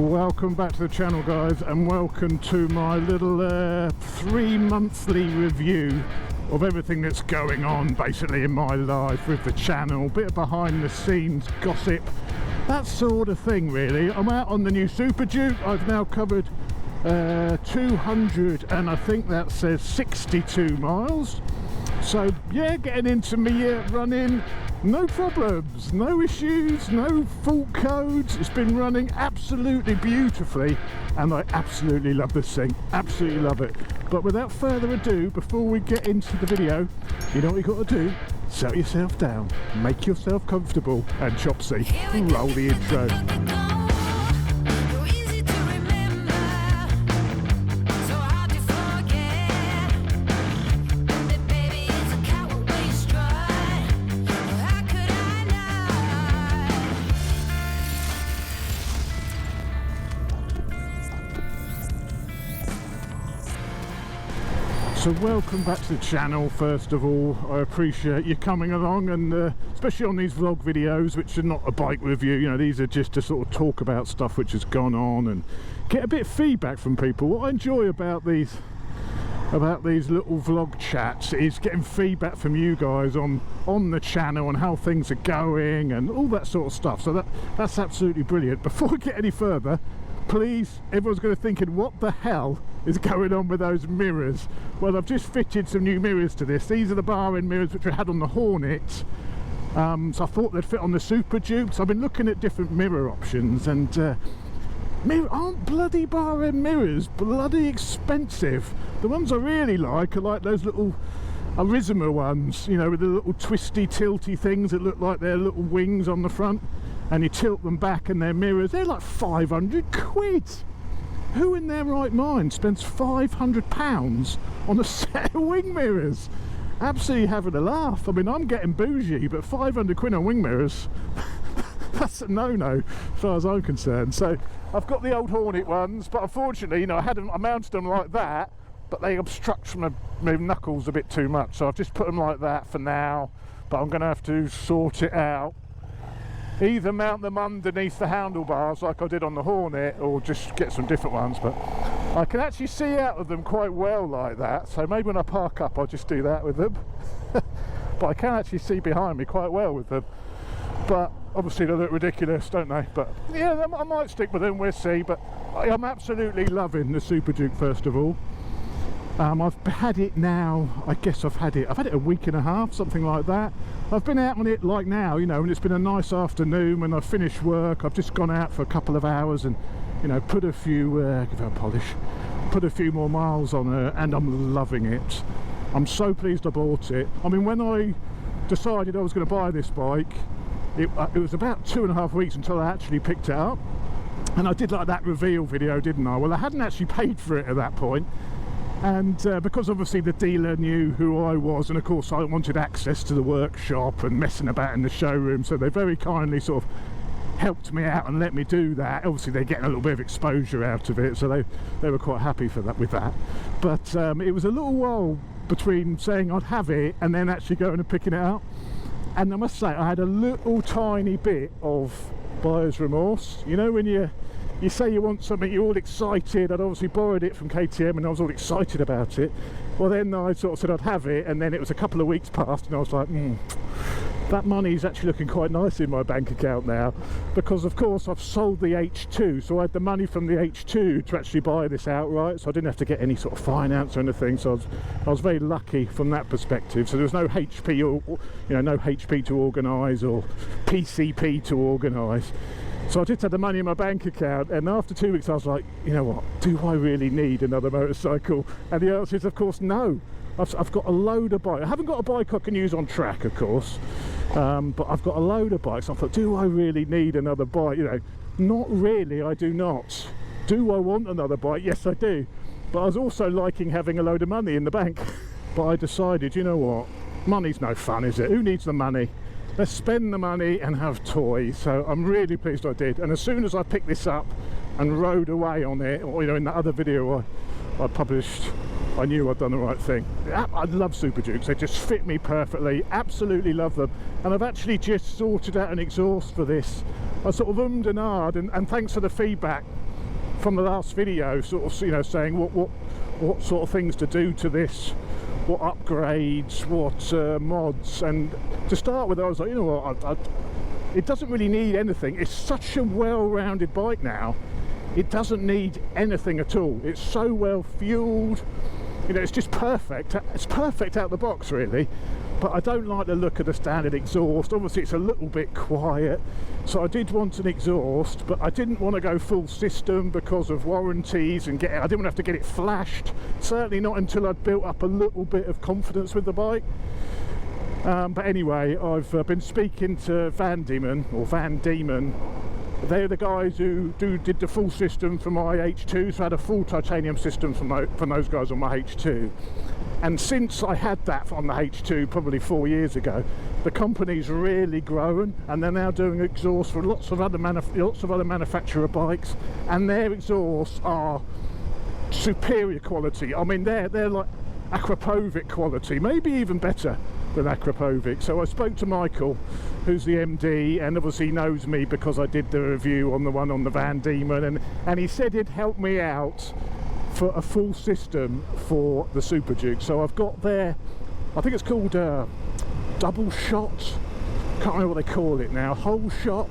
Welcome back to the channel, guys, and welcome to my little 3-monthly review of everything that's going on basically in my life with the channel. Bit of behind the scenes gossip, that sort of thing really. I'm out on the new Super Duke. I've now covered 200 and I think that says 62 miles. So yeah, getting into me running, no problems, no issues, no fault codes. It's been running absolutely beautifully and I absolutely love this thing, absolutely love it. But without further ado, before we get into the video, you know what you got to do? Settle yourself down, make yourself comfortable, and Chopsy, roll the intro. So welcome back to the channel. First of all, I appreciate you coming along, and especially on these vlog videos, which are not a bike review, you know, these are just to sort of talk about stuff which has gone on and get a bit of feedback from people. What I enjoy about these little vlog chats is getting feedback from you guys on the channel and how things are going and all that sort of stuff. So that's absolutely brilliant. Before we get any further, please, everyone's going to thinking, what the hell is going on with those mirrors? Well, I've just fitted some new mirrors to this. These are the bar-end mirrors which I had on the Hornet, so I thought they'd fit on the Super Duke. So I've been looking at different mirror options, and aren't bloody bar-end mirrors bloody expensive? The ones I really like are like those little Arisma ones, you know, with the little twisty tilty things that look like they're little wings on the front, and you tilt them back and they're mirrors. They're like 500 quid. Who in their right mind spends £500 on a set of wing mirrors? Absolutely having a laugh. I mean, I'm getting bougie, but 500 quid on wing mirrors, that's a no-no as far as I'm concerned. So I've got the old Hornet ones, but unfortunately, you know, I mounted them like that, but they obstruct from my knuckles a bit too much, so I've just put them like that for now. But I'm going to have to sort it out, either mount them underneath the handlebars like I did on the Hornet, or just get some different ones. But I can actually see out of them quite well like that, so maybe when I park up I'll just do that with them. But I can actually see behind me quite well with them, but obviously they look ridiculous, don't they? But yeah, I might stick with them, we'll see. But I'm absolutely loving the Super Duke. First of all, I've had it now, I guess I've had it a week and a half, something like that. I've been out on it like now, you know, and it's been a nice afternoon when I've finished work. I've just gone out for a couple of hours and, you know, put a few give her a polish, put a few more miles on her, and I'm loving it. I'm so pleased I bought it. I mean, when I decided I was going to buy this bike, it was about 2.5 weeks until I actually picked it up, and I did like that reveal video, didn't I? Well, I hadn't actually paid for it at that point. And because obviously the dealer knew who I was, and of course I wanted access to the workshop and messing about in the showroom, so they very kindly sort of helped me out and let me do that. Obviously they're getting a little bit of exposure out of it, so they were quite happy for that with that. But it was a little while between saying I'd have it and then actually going and picking it up, and I must say I had a little tiny bit of buyer's remorse. You know, when you say you want something, you're all excited. I'd obviously borrowed it from KTM and I was all excited about it. Well, then I sort of said I'd have it, and then it was a couple of weeks past and I was like, that money's actually looking quite nice in my bank account now, because of course I've sold the H2, so I had the money from the H2 to actually buy this outright, so I didn't have to get any sort of finance or anything. So I was very lucky from that perspective. So there was no HP, or you know, no HP to organise or PCP to organise. So I just had the money in my bank account, and after 2 weeks I was like, you know what, do I really need another motorcycle? And the answer is, of course, no. I've got a load of bikes. I haven't got a bike I can use on track, of course, but I've got a load of bikes. I thought, do I really need another bike? You know, not really, I do not. Do I want another bike? Yes, I do. But I was also liking having a load of money in the bank. But I decided, you know what, money's no fun, is it? Who needs the money? Let's spend the money and have toys. So I'm really pleased I did. And as soon as I picked this up and rode away on it, or you know, in that other video I published, I knew I'd done the right thing. I love Super Dukes, they just fit me perfectly, absolutely love them. And I've actually just sorted out an exhaust for this. I sort of ummed and ahed, and thanks for the feedback from the last video, sort of, you know, saying what sort of things to do to this, what upgrades, what mods. And to start with, I was like, you know what, it doesn't really need anything. It's such a well-rounded bike now, it doesn't need anything at all. It's so well fueled, you know, it's just perfect. It's perfect out the box, really. But I don't like the look of the standard exhaust. Obviously it's a little bit quiet, so I did want an exhaust, but I didn't want to go full system because of warranties and I didn't want to have to get it flashed, certainly not until I'd built up a little bit of confidence with the bike. But anyway, I've been speaking to Van Diemen. They're the guys who did the full system for my H2, so I had a full titanium system from those guys on my H2. And since I had that on the H2 probably 4 years ago, the company's really grown, and they're now doing exhausts for lots of other manufacturer bikes, and their exhausts are superior quality. I mean, they're like Akrapovic quality, maybe even better than Akrapovic. So I spoke to Michael, who's the MD, and obviously he knows me because I did the review on the one on the Van Diemen, and he said he'd help me out for a full system for the Super Duke. So I've got there, I think it's called double shot, can't remember what they call it now, whole shot,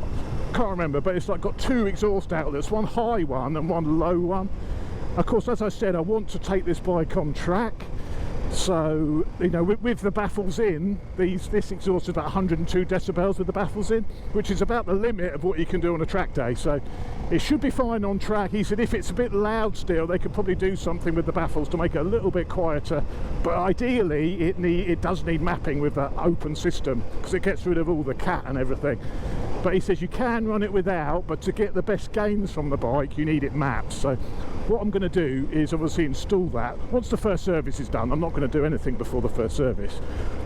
can't remember, but it's like got two exhaust outlets, one high one and one low one. Of course, as I said, I want to take this bike on track, so you know, with the baffles in, this exhaust is about 102 decibels with the baffles in, which is about the limit of what you can do on a track day, so it should be fine on track. He said if it's a bit loud still, they could probably do something with the baffles to make it a little bit quieter, but ideally it does need mapping with that open system because it gets rid of all the cat and everything. But he says you can run it without, but to get the best gains from the bike you need it mapped. So what I'm going to do is obviously install that. Once the first service is done, I'm not going to do anything before the first service,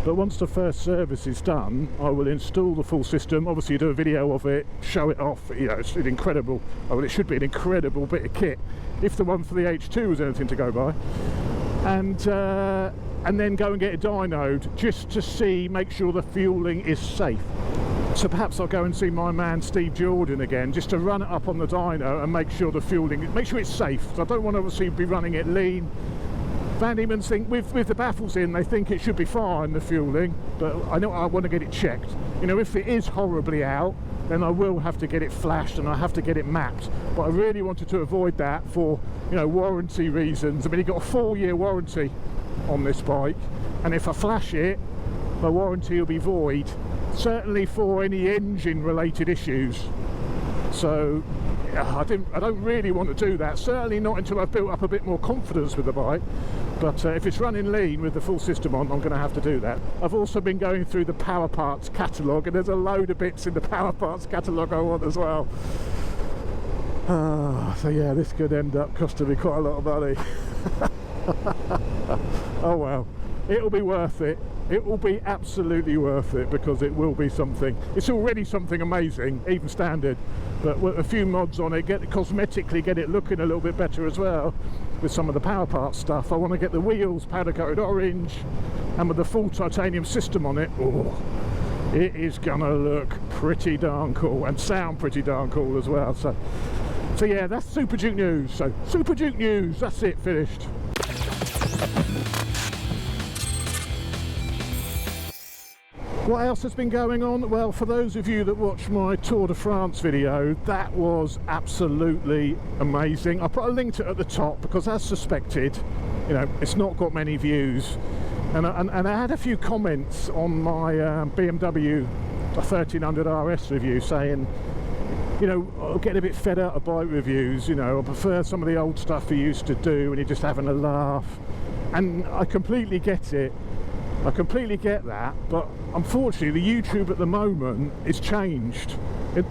but once the first service is done, I will install the full system, obviously do a video of it, show it off. You know, it's an incredible, well, it should be an incredible bit of kit if the one for the H2 was anything to go by, and then go and get it dynoed just to see, make sure the fueling is safe. So perhaps I'll go and see my man Steve Jordan again, just to run it up on the dyno and make sure the fueling, make sure it's safe. So I don't want to obviously be running it lean. Van Diemen's think with the baffles in, they think it should be fine, the fueling, but I know I want to get it checked. You know, if it is horribly out, then I will have to get it flashed and I have to get it mapped. But I really wanted to avoid that for, you know, warranty reasons. I mean, you've got a 4-year warranty on this bike, and if I flash it, my warranty will be void, certainly for any engine related issues. So I don't really want to do that, certainly not until I've built up a bit more confidence with the bike. But if it's running lean with the full system on, I'm going to have to do that. I've also been going through the power parts catalogue, and there's a load of bits in the power parts catalogue I want as well. So yeah, this could end up costing me quite a lot of money. Oh well, it'll be worth it. It will be absolutely worth it, because it will be something. It's already something amazing, even standard, but with a few mods on it, cosmetically get it looking a little bit better as well with some of the power parts stuff. I want to get the wheels powder coated orange, and with the full titanium system on it, oh, it is gonna look pretty darn cool and sound pretty darn cool as well. So yeah, that's Super Duke news. So Super Duke news, that's it, finished. What else has been going on? Well, for those of you that watched my Tour de France video, that was absolutely amazing. I put a link to it at the top because, as suspected, you know, it's not got many views, and I had a few comments on my BMW 1300 RS review saying, you know, I'm getting a bit fed out of bike reviews, you know, I prefer some of the old stuff you used to do and you're just having a laugh. And I completely get it. I completely get that, but unfortunately the YouTube at the moment is changed.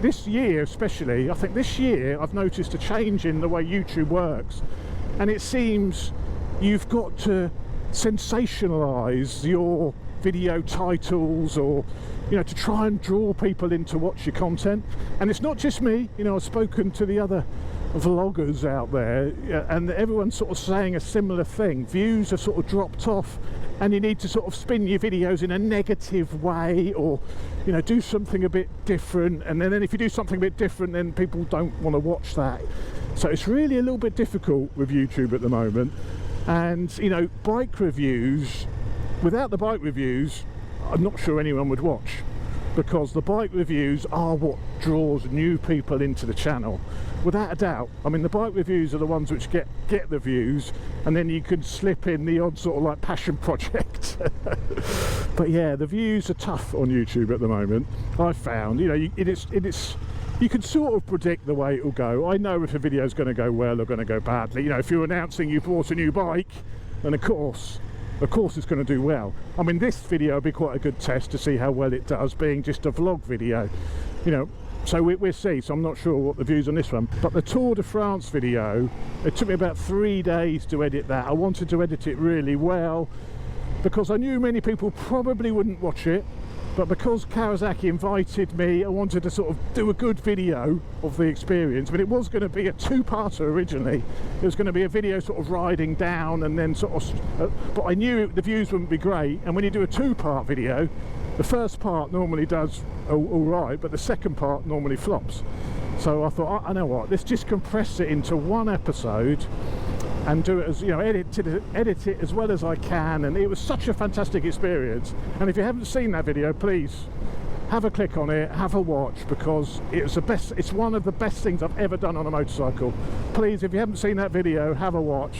This year especially, I think this year I've noticed a change in the way YouTube works, and it seems you've got to sensationalize your video titles, or, you know, to try and draw people in to watch your content. And it's not just me, you know, I've spoken to the other vloggers out there, and everyone's sort of saying a similar thing. Views have sort of dropped off, and you need to sort of spin your videos in a negative way, or, you know, do something a bit different, and then if you do something a bit different, then people don't want to watch that. So it's really a little bit difficult with YouTube at the moment. And you know, bike reviews, without the bike reviews, I'm not sure anyone would watch, because the bike reviews are what draws new people into the channel, without a doubt. I mean, the bike reviews are the ones which get the views, and then you can slip in the odd sort of like passion project. But yeah, the views are tough on YouTube at the moment, I've found. You know, you can sort of predict the way it will go. I know if a video is going to go well or going to go badly. You know, if you're announcing you bought a new bike, then of course it's going to do well. I mean, this video will be quite a good test to see how well it does, being just a vlog video, you know. So we'll see. So I'm not sure what the views on this one. But the Tour de France video, it took me about 3 days to edit that. I wanted to edit it really well, because I knew many people probably wouldn't watch it. But because Kawasaki invited me, I wanted to sort of do a good video of the experience. But it was going to be a two-parter originally. It was going to be a video sort of riding down and then sort of... but I knew the views wouldn't be great. And when you do a two-part video, the first part normally does all right, but the second part normally flops. So I thought, I know what, let's just compress it into one episode and do it as, you know, edit it as well as I can. And it was such a fantastic experience. And if you haven't seen that video, please have a click on it, have a watch, because it's one of the best things I've ever done on a motorcycle. Please, if you haven't seen that video, have a watch.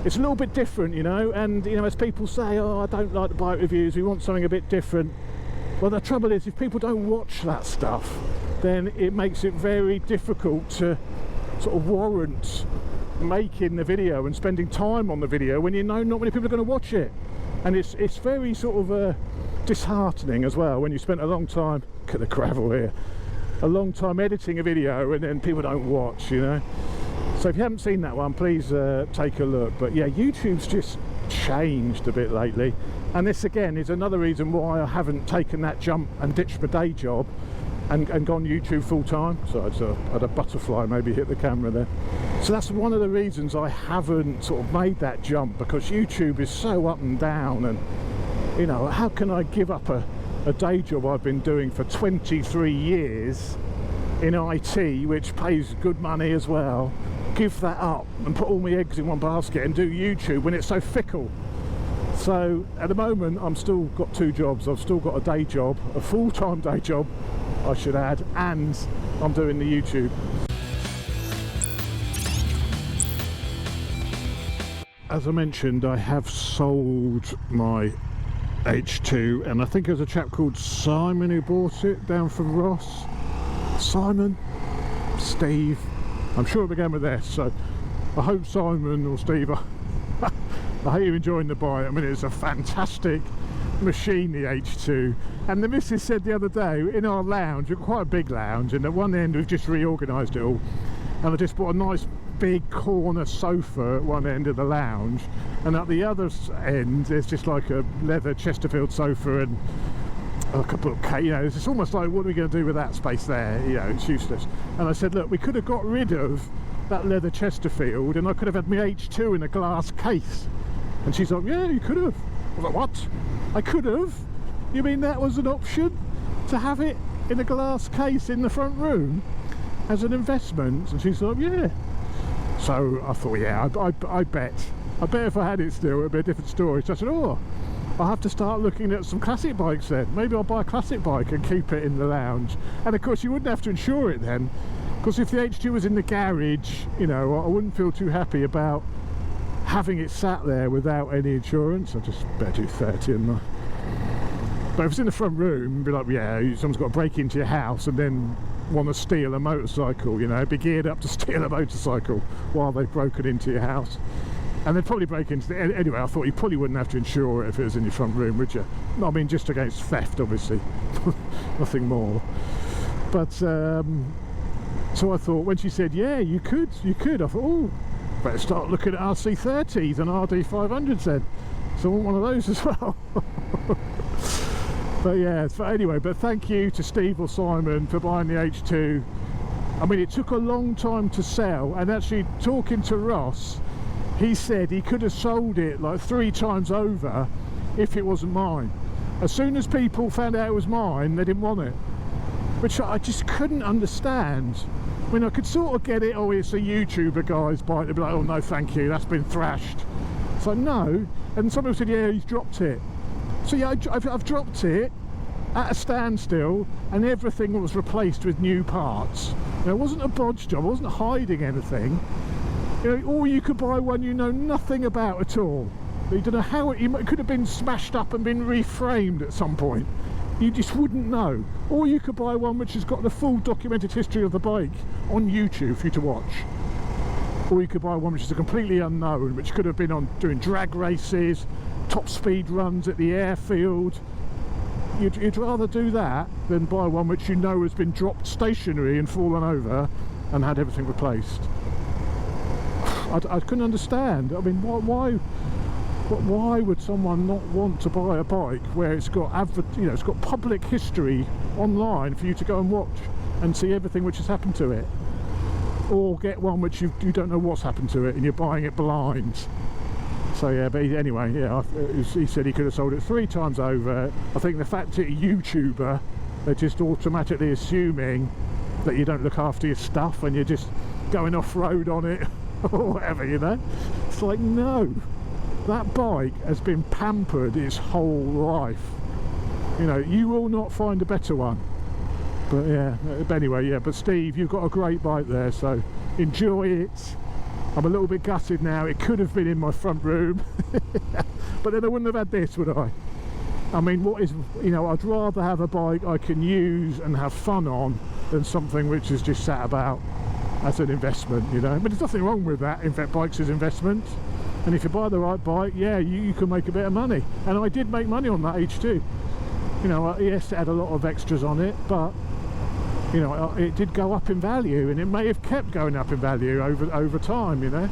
It's a little bit different, you know, and you know, as people say, oh, I don't like the bike reviews, we want something a bit different. Well, the trouble is, if people don't watch that stuff, then it makes it very difficult to sort of warrant making the video and spending time on the video when you know not many people are going to watch it. And it's very sort of disheartening as well when you spent a long time, look at the gravel here, a long time editing a video and then people don't watch, you know. So if you haven't seen that one, please take a look. But yeah, YouTube's just changed a bit lately, and this again is another reason why I haven't taken that jump and ditched my day job and gone YouTube full time. So I had a butterfly maybe hit the camera there. So that's one of the reasons I haven't sort of made that jump, because YouTube is so up and down, and you know, how can I give up a day job I've been doing for 23 years in IT, which pays good money as well, give that up and put all my eggs in one basket and do YouTube when it's so fickle? So at the moment I'm still got 2 jobs. I've still got a day job, a full-time day job I should add, and I'm doing the YouTube. As I mentioned, I have sold my H2, and I think there's a chap called Simon who bought it down from Ross. Simon, Steve, I'm sure it began with S, so I hope Simon or Steve, I hope you're enjoying the bike. I mean, it's a fantastic machine, the H2. And the missus said the other day, in our lounge, we've got quite a big lounge, and at one end we've just reorganised it all, and I just bought a nice big corner sofa at one end of the lounge, and at the other end there's just like a leather Chesterfield sofa and a couple of, you know, it's almost like, what are we going to do with that space there? You know, it's useless. And I said, look, we could have got rid of that leather Chesterfield and I could have had my H2 in a glass case. And she's like, yeah, you could have. I was like, what? I could have? You mean that was an option? To have it in a glass case in the front room as an investment? And she's like, yeah. So I thought, yeah, I bet if I had it still, it would be a different story. So I said, oh, I'll have to start looking at some classic bikes then. Maybe I'll buy a classic bike and keep it in the lounge. And of course you wouldn't have to insure it then, because if the H2 was in the garage, you know, I wouldn't feel too happy about having it sat there without any insurance. I just better do 30 in there. But if it's in the front room, it'd be like, yeah, someone's got to break into your house and then want to steal a motorcycle, you know, be geared up to steal a motorcycle while they've broken into your house. And they'd probably break into the... Anyway, I thought you probably wouldn't have to insure it if it was in your front room, would you? I mean, just against theft, obviously. Nothing more. But, so I thought, when she said, yeah, you could, I thought, oh, better start looking at RC30s and RD500s then. So I want one of those as well. But yeah, anyway, but thank you to Steve or Simon for buying the H2. I mean, it took a long time to sell, and actually talking to Ross, he said he could have sold it like 3 times over if it wasn't mine. As soon as people found out it was mine, they didn't want it, which I just couldn't understand. I mean, I could sort of get it, oh, it's a YouTuber guy's bike. They'd be like, oh no thank you, that's been thrashed. It's like, no. And some people said, yeah, he's dropped it. So yeah, I've dropped it at a standstill, and everything was replaced with new parts. You know, it wasn't a bodge job, I wasn't hiding anything. You know, or you could buy one you know nothing about at all. You don't know how it could have been smashed up and been reframed at some point. You just wouldn't know. Or you could buy one which has got the full documented history of the bike on YouTube for you to watch. Or you could buy one which is a completely unknown, which could have been on doing drag races, top speed runs at the airfield. You'd rather do that than buy one which you know has been dropped stationary and fallen over and had everything replaced. I couldn't understand. I mean, why would someone not want to buy a bike where it's got it's got public history online for you to go and watch and see everything which has happened to it, or get one which you don't know what's happened to it and you're buying it blind? So yeah, but anyway, yeah, he said he could have sold it 3 times over. I think the fact that a YouTuber, they're just automatically assuming that you don't look after your stuff and you're just going off-road on it or whatever, you know. It's like, no. That bike has been pampered its whole life. You know, you will not find a better one. But yeah, but anyway, yeah, but Steve, you've got a great bike there, so enjoy it. I'm a little bit gutted now. It could have been in my front room. But then I wouldn't have had this, would I? I mean, what is, you know, I'd rather have a bike I can use and have fun on than something which is just sat about as an investment, you know. But there's nothing wrong with that. In fact, bikes is investments. And if you buy the right bike, yeah, you can make a bit of money. And I did make money on that H2. You know, yes, it had a lot of extras on it, but, you know, it did go up in value, and it may have kept going up in value over time, you know.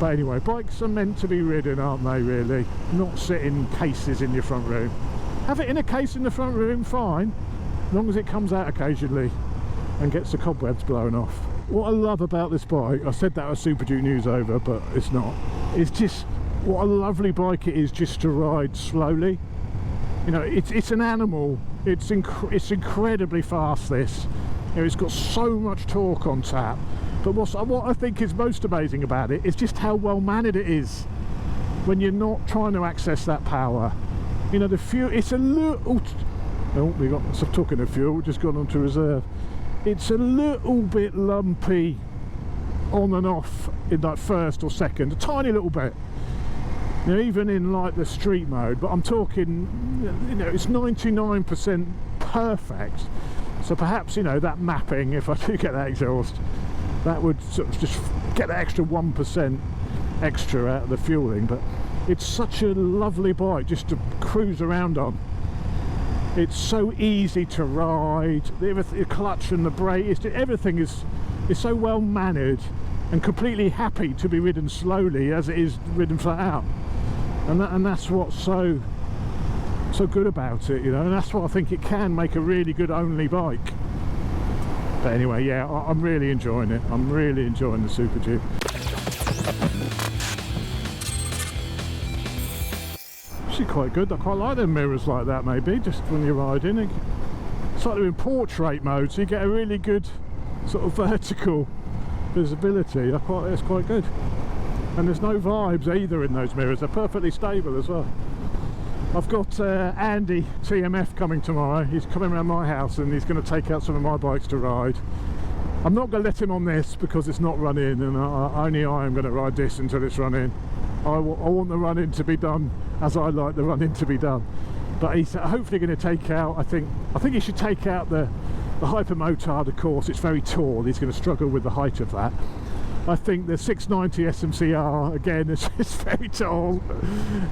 But anyway, bikes are meant to be ridden, aren't they, really? Not sit in cases in your front room. Have it in a case in the front room, fine, as long as it comes out occasionally and gets the cobwebs blown off. What I love about this bike, I said that was Super Duke news over, but it's not. It's just what a lovely bike it is just to ride slowly. You know, it's an animal. It's incredibly fast, this. You know, it's got so much torque on tap. But what I think is most amazing about it is just how well mannered it is when you're not trying to access that power. You know, the fuel, it's a little... Oh, we got some talking of fuel, just gone on to reserve. It's a little bit lumpy on and off in like first or second, a tiny little bit. You know, even in like the street mode, but I'm talking, you know, it's 99% perfect. So perhaps, you know, that mapping, if I do get that exhaust, that would sort of just get that extra 1% extra out of the fueling. But it's such a lovely bike just to cruise around on. It's so easy to ride. The clutch and the brake, everything is so well mannered and completely happy to be ridden slowly as it is ridden flat out. And that's what's so good about it, you know. And that's what I think it can make a really good only bike. But anyway, yeah, I'm really enjoying it. I'm really enjoying the Super Duke. Actually quite good. I quite like them mirrors like that, maybe, just when you're riding. It's like they're in portrait mode, so you get a really good sort of vertical visibility. It's quite good. And there's no vibes either in those mirrors. They're perfectly stable as well. I've got Andy TMF coming tomorrow. He's coming around my house and he's going to take out some of my bikes to ride. I'm not going to let him on this because it's not running, and only I am going to ride this until it's running. I want the running to be done as I like the running to be done. But he's hopefully going to take out, I think he should take out the Hyper Motard, of course. It's very tall. He's going to struggle with the height of that. I think the 690 SMCR, again, is very tall.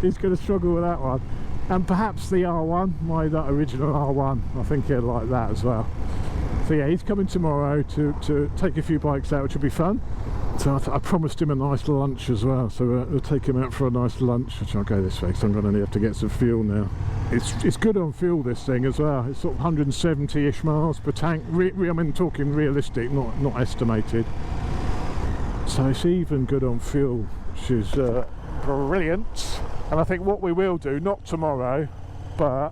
He's going to struggle with that one. And perhaps the R1, that original R1, I think he'll like that as well. So yeah, he's coming tomorrow to take a few bikes out, which will be fun. So I promised him a nice lunch as well, so we'll take him out for a nice lunch, which I'll go this way because I'm going to have to get some fuel now. It's good on fuel, this thing, as well. It's sort of 170-ish miles per tank. I mean, talking realistic, not estimated. So it's even good on fuel, which is brilliant. And I think what we will do, not tomorrow, but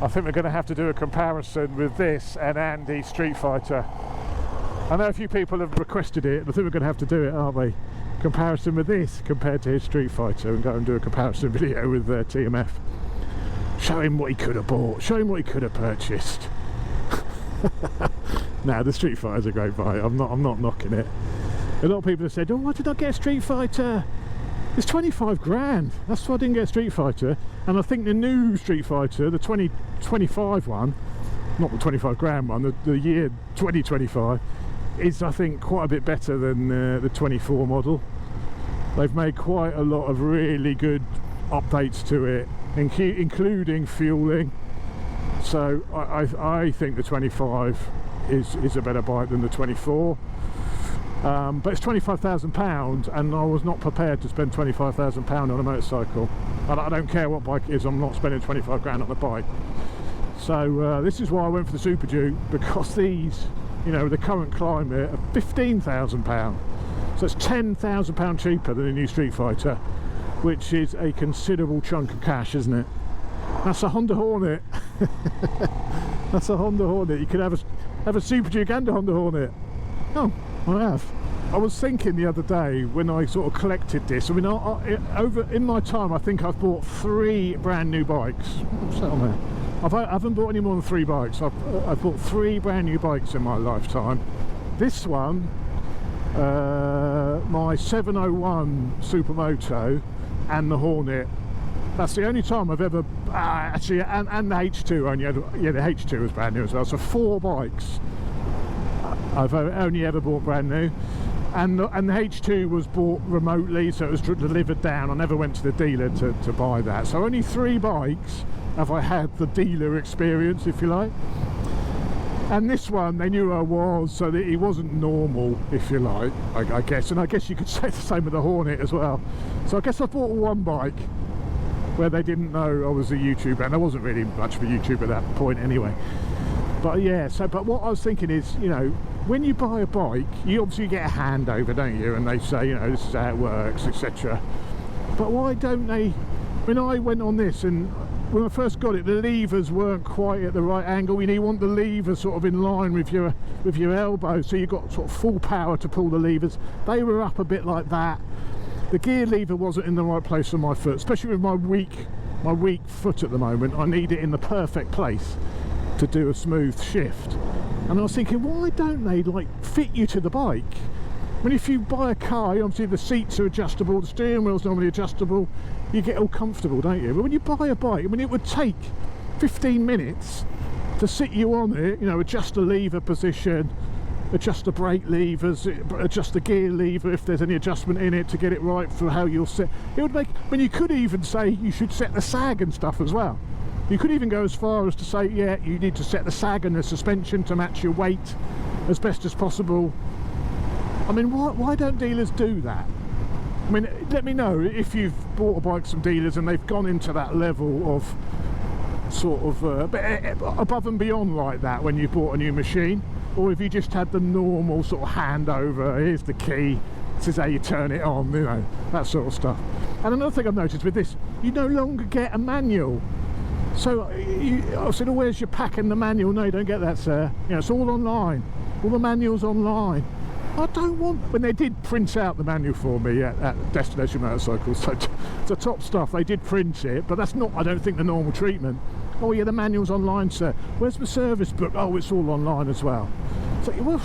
I think we're going to have to do a comparison with this and Andy Street Fighter. I know a few people have requested it, and I think we're going to have to do it, aren't we? Comparison with this compared to his Street Fighter, and go and do a comparison video with TMF. Show him what he could have bought, show him what he could have purchased. Now the Street Fighter's a great bike. I'm not knocking it. A lot of people have said, oh, why did I get a Street Fighter? It's 25 grand. That's why I didn't get a Street Fighter. And I think the new Street Fighter, the 2025 one, not the 25 grand one, the year 2025, is I think quite a bit better than the 24 model. They've made quite a lot of really good updates to it, including fueling. So I think the 25 is a better bike than the 24. But it's £25,000, and I was not prepared to spend £25,000 on a motorcycle. And I don't care what bike it is, I'm not spending 25 grand on a bike. So this is why I went for the Super Duke, because these, you know, the current climate, are £15,000. So it's £10,000 cheaper than a new Street Fighter, which is a considerable chunk of cash, isn't it? That's a Honda Hornet. That's a Honda Hornet. You could have a Super Duke and a Honda Hornet. Oh, I have. I was thinking the other day when I sort of collected this. I mean, over in my time, I think I've bought 3 brand new bikes. What's that on there? I haven't bought any more than 3 bikes. I've bought 3 brand new bikes in my lifetime. This one, my 701 Super Moto, and the Hornet. That's the only time I've ever actually, and the H2 only had, yeah, the H2 was brand new as well. So 4 bikes I've only ever bought brand new, and the H2 was bought remotely, so it was delivered down. I never went to the dealer to buy that. So only 3 bikes have I had the dealer experience, if you like. And this one, they knew who I was, so that he wasn't normal, if you like, I guess. And I guess you could say the same with the Hornet as well. So I guess I bought 1 bike where they didn't know I was a YouTuber, and I wasn't really much of a YouTuber at that point anyway. But yeah, but what I was thinking is, you know, when you buy a bike, you obviously get a handover, don't you? And they say, you know, this is how it works, etc. But why don't they? When I went on this, and when I first got it, the levers weren't quite at the right angle. You know, you want the levers sort of in line with your elbow, so you got sort of full power to pull the levers. They were up a bit like that. The gear lever wasn't in the right place on my foot, especially with my weak foot at the moment. I need it in the perfect place to do a smooth shift. And I was thinking, why don't they like fit you to the bike? I mean, if you buy a car, obviously the seats are adjustable, the steering wheel's normally adjustable, you get all comfortable, don't you? But when you buy a bike, I mean, it would take 15 minutes to sit you on it, you know, adjust the lever position, adjust the brake levers, adjust the gear lever if there's any adjustment in it to get it right for how you'll set. It would make, I mean, you could even say you should set the sag and stuff as well. You could even go as far as to say, yeah, you need to set the sag and the suspension to match your weight as best as possible. I mean, why don't dealers do that? I mean, let me know if you've bought a bike from dealers and they've gone into that level of sort of above and beyond like that when you bought a new machine, or if you just had the normal sort of handover, here's the key, this is how you turn it on, you know, that sort of stuff. And another thing I've noticed with this, you no longer get a manual. So I said, oh, where's your pack and the manual? No, you don't get that, sir. You know, it's all online. All the manual's online. I don't want, when they did print out the manual for me at Destination Motorcycles, so the top stuff, they did print it, but that's not, I don't think, the normal treatment. Oh yeah, the manual's online, sir. Where's the service book? Oh, it's all online as well. So, well,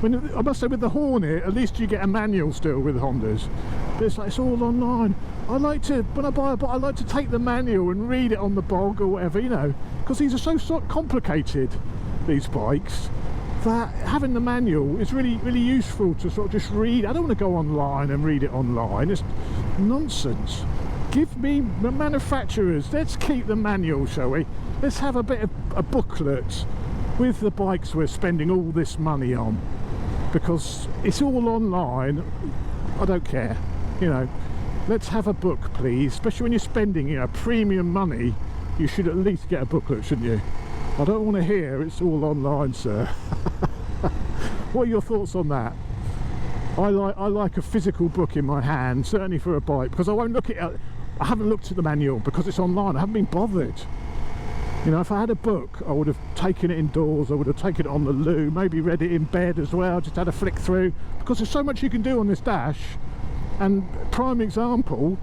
I must say, with the Hornet, at least you get a manual still with Hondas. But it's like, it's all online. I like to, when I buy a bike, I like to take the manual and read it on the bog or whatever, you know, because these are so complicated, these bikes, that having the manual is really, really useful to sort of just read. I don't want to go online and read it online. It's nonsense. Give me the manufacturers, let's keep the manual, shall we? Let's have a bit of a booklet with the bikes we're spending all this money on, because it's all online. I don't care, you know. Let's have a book, please. Especially when you're spending, you know, premium money, you should at least get a booklet, shouldn't you? I don't want to hear it's all online, sir. What are your thoughts on that? I like a physical book in my hand, certainly for a bike, because I won't look at it. I haven't looked at the manual because it's online. I haven't been bothered. You know, if I had a book, I would have taken it indoors, I would have taken it on the loo, maybe read it in bed as well, just had a flick through, because there's so much you can do on this dash. And prime example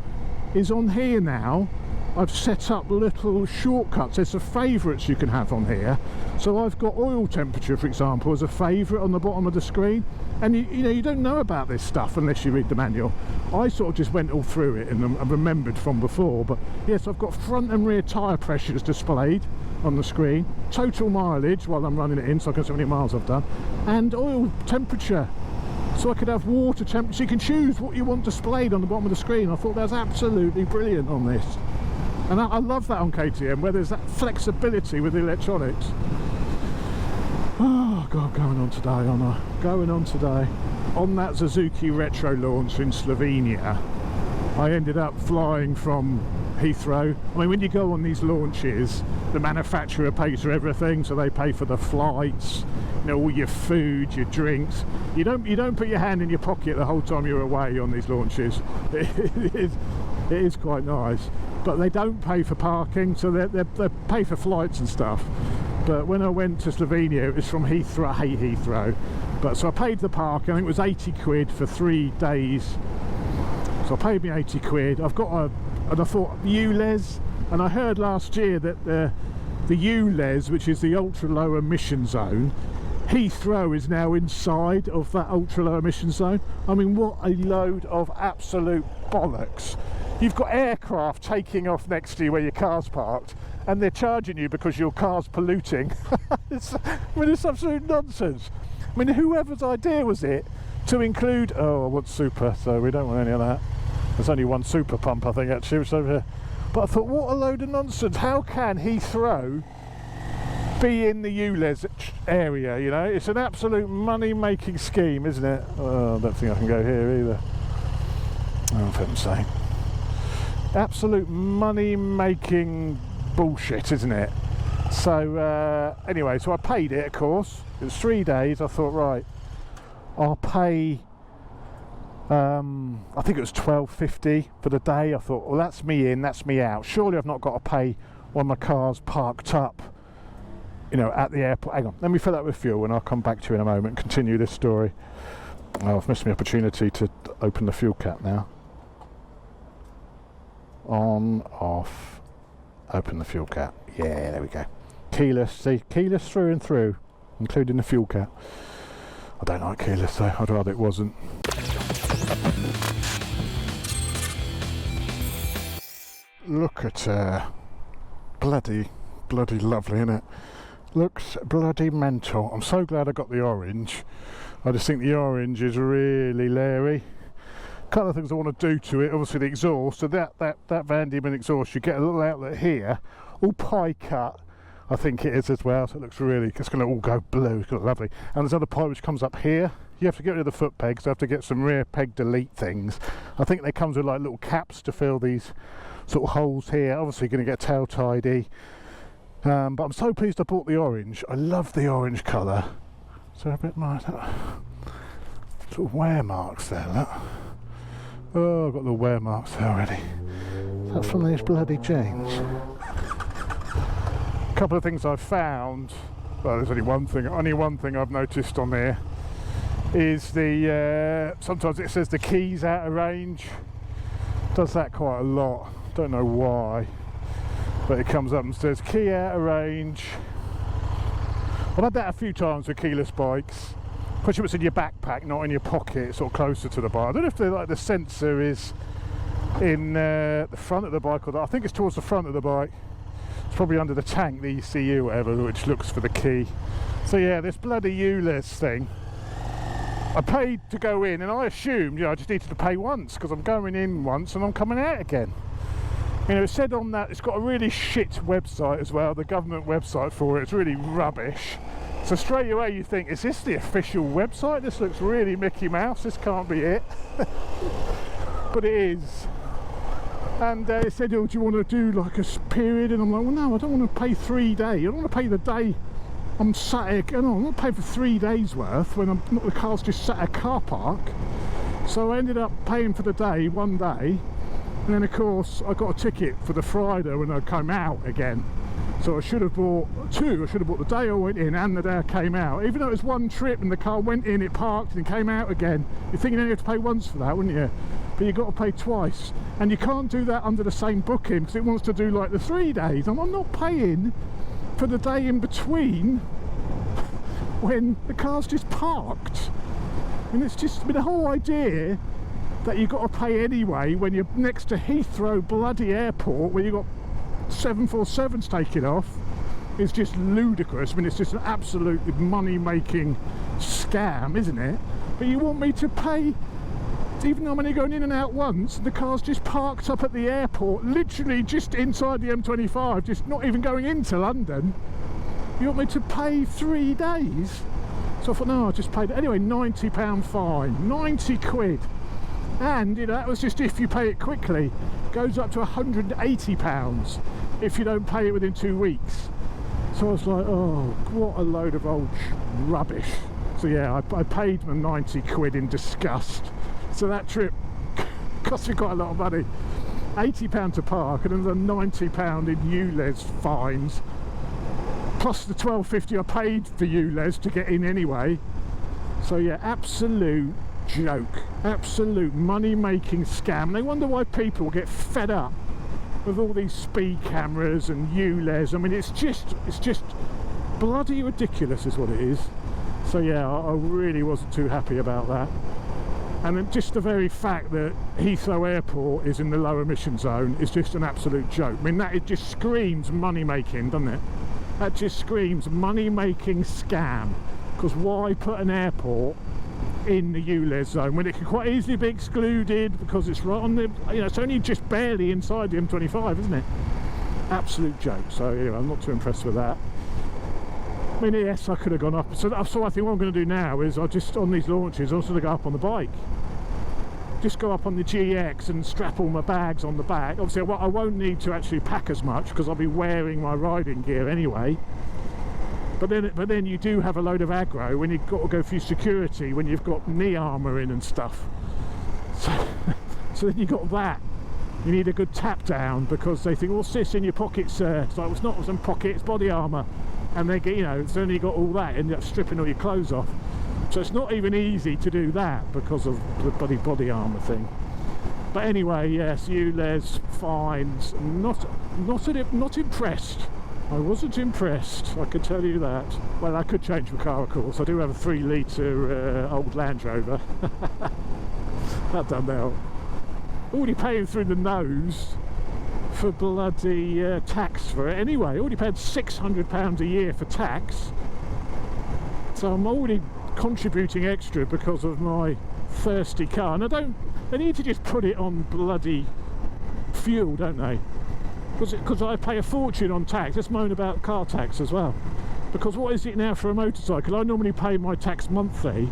is on here now. I've set up little shortcuts. There's some favourites you can have on here. So I've got oil temperature, for example, as a favourite on the bottom of the screen. And you know, you don't know about this stuff unless you read the manual. I sort of just went all through it and I remembered from before. But yes, I've got front and rear tyre pressures displayed on the screen, total mileage while I'm running it in, so I can see how many miles I've done, and oil temperature. So I could have water temperature. So you can choose what you want displayed on the bottom of the screen. I thought that's absolutely brilliant on this. And I love that on KTM, where there's that flexibility with the electronics. Oh God, going on today, aren't I? Going on today. On that Suzuki Retro launch in Slovenia, I ended up flying from Heathrow. I mean, when you go on these launches, the manufacturer pays for everything, so they pay for the flights, you know, all your food, your drinks. You don't put your hand in your pocket the whole time you're away on these launches. It is quite nice, but they don't pay for parking, so they pay for flights and stuff. But when I went to Slovenia, it was from Heathrow. I hate Heathrow, but so I paid the parking. I think it was 80 quid for 3 days. So I paid me 80 quid. I've got and I thought ULEZ, and I heard last year that the ULEZ, which is the ultra low emission zone, Heathrow is now inside of that ultra low emission zone. I mean, what a load of absolute bollocks. You've got aircraft taking off next to you where your car's parked, and they're charging you because your car's polluting. It's absolute nonsense. I mean, whoever's idea was it to include, oh, I want super, so we don't want any of that. There's only one super pump, I think, actually, which is over here. But I thought, what a load of nonsense. How can Heathrow be in the ULEZ area, you know? It's an absolute money-making scheme, isn't it? Oh, I don't think I can go here either. Oh, for heaven's sake. Absolute money-making bullshit, isn't it? So, anyway, so I paid it, of course. It was 3 days. I thought, right, I'll pay... I think it was £12.50 for the day. I thought, well, that's me in, that's me out. Surely I've not got to pay when my car's parked up, you know, at the airport. Hang on, let me fill that with fuel and I'll come back to you in a moment and continue this story. Oh, I've missed my opportunity to open the fuel cap now. On, off, open the fuel cap. Yeah, there we go. Keyless, see, keyless through and through, including the fuel cap. I don't like keyless though, I'd rather it wasn't. Look at her. Bloody lovely, isn't it? Looks bloody mental. I'm so glad I got the orange. I just think the orange is really leery. A couple of things I want to do to it. Obviously the exhaust. So that Van Diemen exhaust, you get a little outlet here, all pie cut, I think it is as well. So it looks really, it's going to all go blue. It's got lovely. And there's another pipe which comes up here. You have to get rid of the foot pegs. So I have to get some rear peg delete things. I think they comes with like little caps to fill these sort of holes here. Obviously going to get tail tidy. But I'm so pleased I bought the orange. I love the orange colour. So a bit nice. Sort of wear marks there, look. Oh, I've got the wear marks there already. That's from these bloody jeans. A couple of things I've found. Well, there's only one thing I've noticed on there is the sometimes it says the keys out of range. Does that quite a lot. Don't know why, but it comes up and says key out of range. I've had that a few times with keyless bikes, especially if it's in your backpack, not in your pocket, sort of closer to the bike. I don't know if the sensor is in the front of the bike or I think it's towards the front of the bike. It's probably under the tank, the ECU, whatever, which looks for the key. So yeah, this bloody ULEZ thing. I paid to go in, and I assumed, you know, I just needed to pay once because I'm going in once and I'm coming out again. You know, it said on that it's got a really shit website as well, the government website for it. It's really rubbish. So straight away you think, is this the official website? This looks really Mickey Mouse. This can't be it. But it is. And it said, oh, do you want to do like a period? And I'm like, well, no, I don't want to pay 3 days. I don't want to pay the day I'm sat here. No, I'm not paying for 3 days worth when the car's just sat at a car park. So I ended up paying for the day, 1 day. And then of course I got a ticket for the Friday when I came out again. So I should have bought two. I should have bought the day I went in and the day I came out. Even though it was one trip and the car went in, it parked and came out again. You're thinking you have to pay once for that, wouldn't you? But you've got to pay twice. And you can't do that under the same booking because it wants to do like the 3 days. And I'm not paying for the day in between when the car's just parked. And it's just, I mean, the whole idea that you've got to pay anyway when you're next to Heathrow bloody airport where you've got 747s taking off is just ludicrous. I mean, it's just an absolute money-making scam, isn't it? But you want me to pay, even though I'm only going in and out once, the car's just parked up at the airport, literally just inside the M25, just not even going into London. You want me to pay 3 days? So I thought, no, I just paid, anyway, £90 fine, 90 quid. And, you know, that was just if you pay it quickly. Goes up to £180 if you don't pay it within 2 weeks. So I was like, oh, what a load of old rubbish. So yeah, I paid them 90 quid in disgust. So that trip cost me quite a lot of money. £80 to park and then £90 in ULEZ fines. Plus the £12.50 I paid for ULEZ to get in anyway. So yeah, absolute joke, absolute money-making scam. They wonder why people get fed up with all these speed cameras and ULEZ. I mean, it's just bloody ridiculous is what it is. So yeah, I really wasn't too happy about that. And then just the very fact that Heathrow Airport is in the low emission zone is just an absolute joke. I mean, that, it just screams money-making, doesn't it? That just screams money-making scam. Because why put an airport in the ULEZ zone when it can quite easily be excluded because it's right on the, you know, it's only just barely inside the M25, isn't it? Absolute joke. So anyway, I'm not too impressed with that. I mean, yes, I could have gone up. So I think what I'm going to do now is I'll just, on these launches, I'm just going to go up on the bike. Just go up on the GX and strap all my bags on the back. Obviously, I won't need to actually pack as much because I'll be wearing my riding gear anyway. But then you do have a load of aggro when you've got to go through security, when you've got knee armour in and stuff. So then you've got that. You need a good tap down because they think, what's this in your pocket, sir? It's like, well, it's not some pocket, it's body armour. And they get, you know, so then you got all that, end up stripping all your clothes off. So it's not even easy to do that because of the bloody body armour thing. But anyway, yes, ULEZ fines, not impressed. I wasn't impressed, I could tell you that. Well, I could change my car, of course. I do have a 3 litre old Land Rover. That done now. Already paying through the nose for bloody tax for it anyway. Already paid £600 a year for tax. So I'm already contributing extra because of my thirsty car. And they need to just put it on bloody fuel, don't they? Because I pay a fortune on tax. Let's moan about car tax as well. Because what is it now for a motorcycle? I normally pay my tax monthly,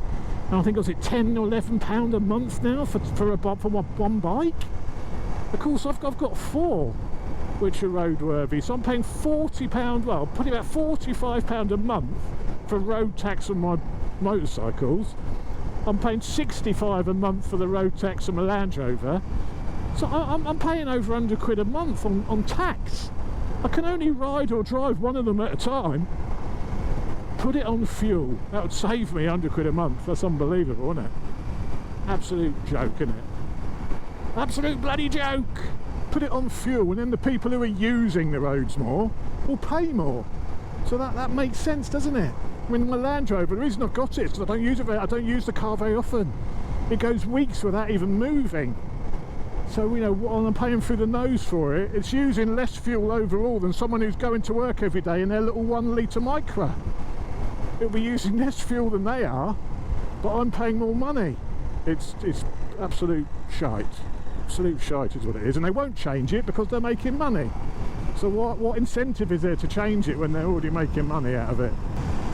and I think, was it £10 or £11 a month now for one bike? Of course, I've got 4 which are roadworthy, so I'm paying £40. Well, probably about £45 a month for road tax on my motorcycles. I'm paying £65 a month for the road tax on my Land Rover. So I'm paying over 100 quid a month on tax. I can only ride or drive one of them at a time. Put it on fuel. That would save me 100 quid a month. That's unbelievable, isn't it? Absolute joke, isn't it? Absolute bloody joke. Put it on fuel, and then the people who are using the roads more will pay more. So that makes sense, doesn't it? I mean, my Land Rover, the reason I've got it is because I don't use the car very often. It goes weeks without even moving. So, you know, while I'm paying through the nose for it, it's using less fuel overall than someone who's going to work every day in their little 1 litre Micra. It'll be using less fuel than they are, but I'm paying more money. It's absolute shite. Absolute shite is what it is, and they won't change it because they're making money. So what incentive is there to change it when they're already making money out of it?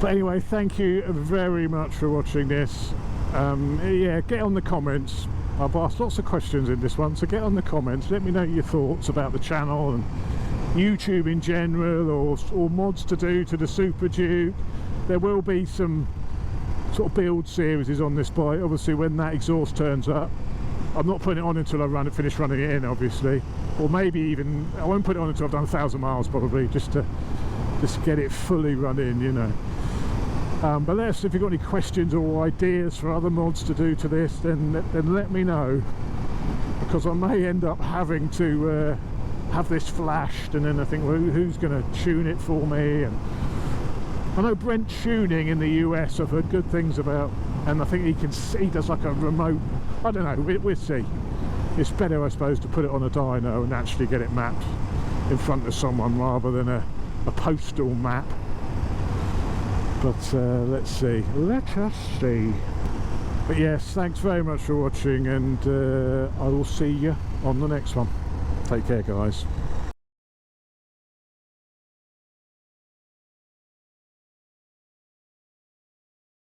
But anyway, thank you very much for watching this. Yeah, get on the comments. I've asked lots of questions in this one, so get on the comments, let me know your thoughts about the channel and YouTube in general, or mods to do to the Super Duke. There will be some sort of build series on this bike, obviously when that exhaust turns up. I'm not putting it on until I finish running it in, obviously, or maybe even I won't put it on until I've done 1,000 miles probably, just to just get it fully running, you know. But let us, if you've got any questions or ideas for other mods to do to this, then let me know, because I may end up having to have this flashed, and then I think, well, who's going to tune it for me? And I know Brent Tuning in the US, I've heard good things about, and I think he does like a remote, I don't know, we'll see. It's better, I suppose, to put it on a dyno and actually get it mapped in front of someone rather than a postal map. But let's see, let us see. But yes, thanks very much for watching, and I will see you on the next one. Take care, guys.